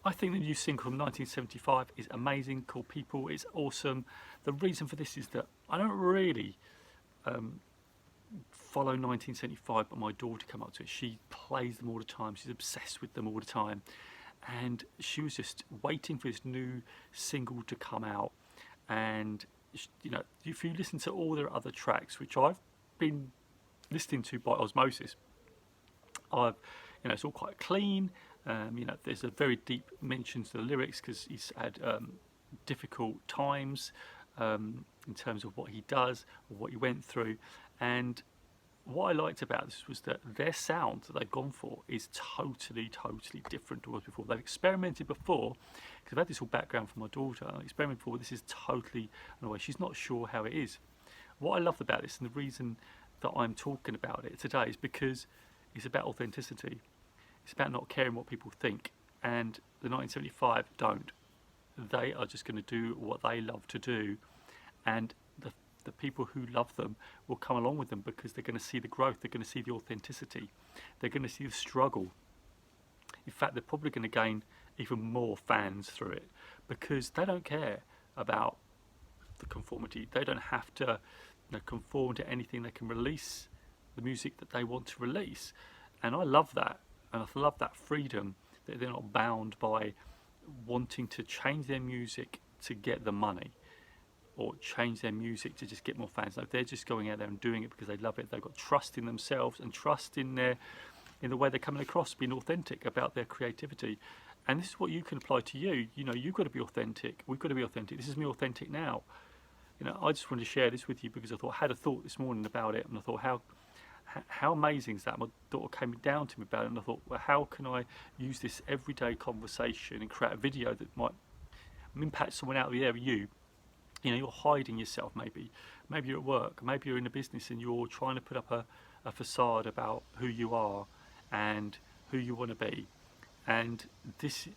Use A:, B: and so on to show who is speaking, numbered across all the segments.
A: I think the new single from 1975 is amazing, called People. It's awesome. The reason for this is that I don't really follow 1975, but my daughter came up to it. She plays them all the time. She's obsessed with them all the time. And she was just waiting for this new single to come out. And, you know, if you listen to all their other tracks, which I've been listening to by osmosis, it's all quite clean. There's a very deep mention to the lyrics because he's had difficult times in terms of what he does or what he went through. And what I liked about this was that their sound that they've gone for is totally different to what was before. They've experimented before, because I've had this all background from my daughter. I experimented before, this is totally in a way she's not sure how it is. What I loved about this, and the reason that I'm talking about it today, is because it's about authenticity. It's about not caring what people think, and the 1975 don't. They are just going to do what they love to do, and the people who love them will come along with them because they're going to see the growth, they're going to see the authenticity, they're going to see the struggle. In fact, they're probably going to gain even more fans through it because they don't care about the conformity. They don't have to conform to anything. They can release the music that they want to release, and I love that. And I love that freedom, that they're not bound by wanting to change their music to get the money or change their music to just get more fans. No, they're just going out there and doing it because they love it. They've got trust in themselves and trust in the way they're coming across, being authentic about their creativity. And this is what you can apply to you. You know, you've got to be authentic. We've got to be authentic. This is me authentic now. You know, I just wanted to share this with you because I had a thought this morning about it, and I thought, how amazing is that? My daughter came down to me about it, and I thought, well, how can I use this everyday conversation and create a video that might impact someone out of the area? You know, you're hiding yourself maybe you're at work, maybe you're in a business and you're trying to put up a facade about who you are and who you want to be. And this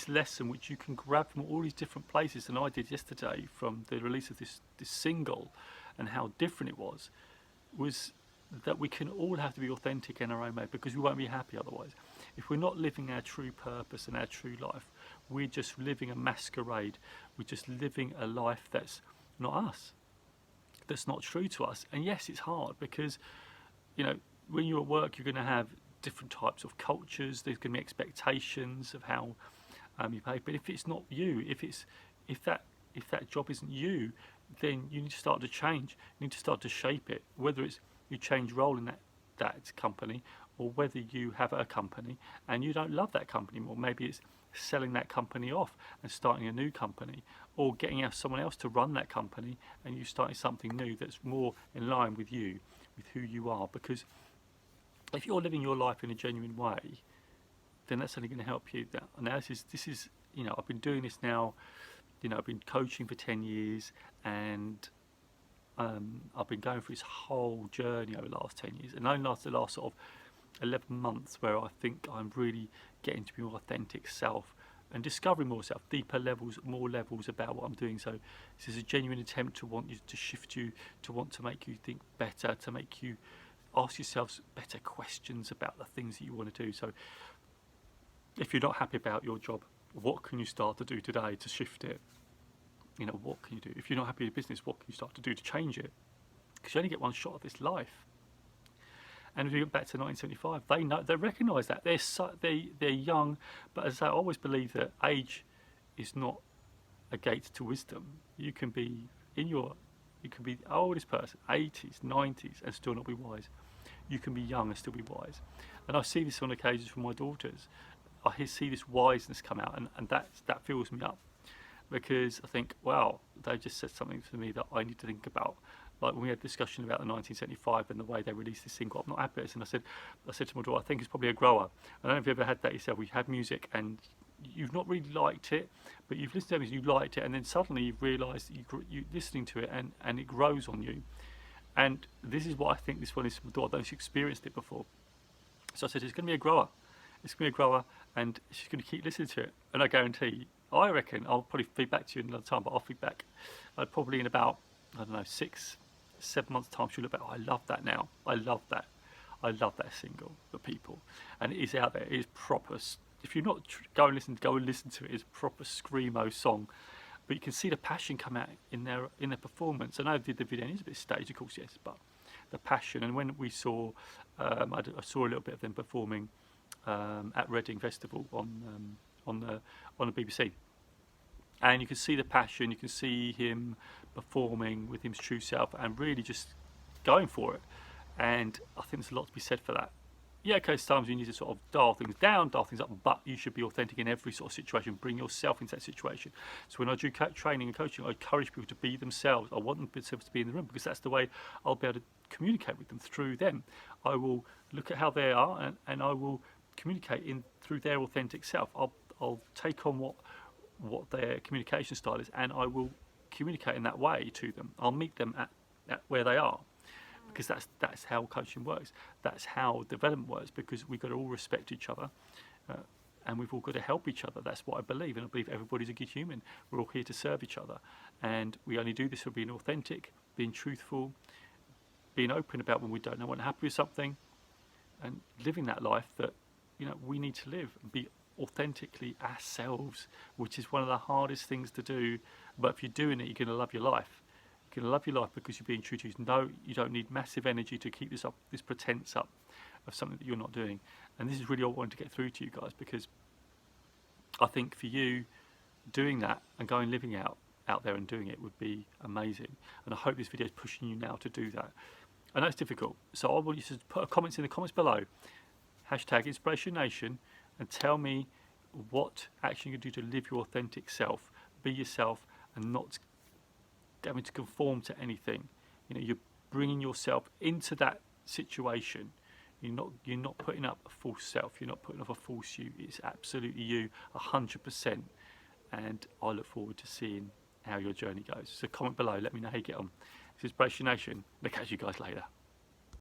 A: lesson, which you can grab from all these different places, and I did yesterday from the release of this single and how different it was that we can all have to be authentic in our own way, because we won't be happy otherwise. If we're not living our true purpose and our true life, we're just living a masquerade. We're just living a life that's not us, that's not true to us. And yes, it's hard because, you know, when you're at work, you're going to have different types of cultures. There's going to be expectations of how you pay. But if it's not you, if that job isn't you, then you need to start to change. You need to start to shape it. Whether it's you change role in that company, or whether you have a company and you don't love that company more. Maybe it's selling that company off and starting a new company, or getting someone else to run that company and you starting something new that's more in line with you, with who you are. Because if you're living your life in a genuine way, then that's only going to help you. Now this is you know, I've been doing this now, you know, I've been coaching for 10 years, and I've been going through this whole journey over the last 10 years, and only the last sort of 11 months where I think I'm really getting to be my authentic self and discovering more self, deeper levels, more levels about what I'm doing. So this is a genuine attempt to want you to shift you, to want to make you think better, to make you ask yourselves better questions about the things that you want to do. So if you're not happy about your job, what can you start to do today to shift it? You know, what can you do? If you're not happy in business, what can you start to do to change it? Because you only get one shot at this life. And if you get back to 1975, they recognise that they're young, but as I always believe that age is not a gate to wisdom. You can be the oldest person, 80s, 90s, and still not be wise. You can be young and still be wise. And I see this on occasions from my daughters. I see this wiseness come out, and that fills me up, because I think, wow, they just said something to me that I need to think about. Like when we had a discussion about the 1975 and the way they released this single, I'm not happy with this. And I said to my daughter, I think it's probably a grower. I don't know if you've ever had that yourself. We had music and you've not really liked it, but you've listened to it, you liked it, and then suddenly you've realised you're listening to it and it grows on you. And this is what I think this one is for my daughter. She's experienced it before. So I said, it's going to be a grower. It's going to be a grower, and she's going to keep listening to it. And I guarantee, I reckon, I'll probably feed back to you in another time, but I'll feed back probably in about, 6-7 months' time. She'll look back, I love that now. I love that single, The People. And it is out there. It is proper, if you're not go and listen to it. It's a proper screamo song, but you can see the passion come out in their performance. I know they did the video, and it's a bit staged, of course, yes, but the passion. And when we saw, I saw a little bit of them performing at Reading Festival on the BBC, and you can see the passion. You can see him performing with his true self and really just going for it. And I think there's a lot to be said for that. Yeah, okay, sometimes you need to sort of dial things down, dial things up, but you should be authentic in every sort of situation. Bring yourself into that situation. So when I do training and coaching, I encourage people to be themselves. I want themselves to be in the room, because that's the way I'll be able to communicate with them, through them. I will look at how they are, and I will communicate through their authentic self. I'll take on what their communication style is, and I will communicate in that way to them. I'll meet them at where they are. Because that's how coaching works. That's how development works, because we've got to all respect each other, and we've all got to help each other. That's what I believe, and I believe everybody's a good human. We're all here to serve each other, and we only do this for being authentic, being truthful, being open about when we don't know, when we're happy with something, and living that life that we need to live and be authentically ourselves, which is one of the hardest things to do. But if you're doing it, you're going to love your life. You're going to love your life because you're being true to you. No, you don't need massive energy to keep this up, this pretense up of something that you're not doing. And this is really all I wanted to get through to you guys, because I think for you, doing that and going living out there and doing it would be amazing. And I hope this video is pushing you now to do that. I know it's difficult, so I want you to put comments in the comments below, #InspirationNation, and tell me what action you can do to live your authentic self, be yourself, and not having to conform to anything. You're bringing yourself into that situation. You're not putting up a false self. You're not putting up a false you. It's absolutely you, 100%. And I look forward to seeing how your journey goes. So comment below. Let me know how you get on. This is InspirationNation. I'll catch you guys later.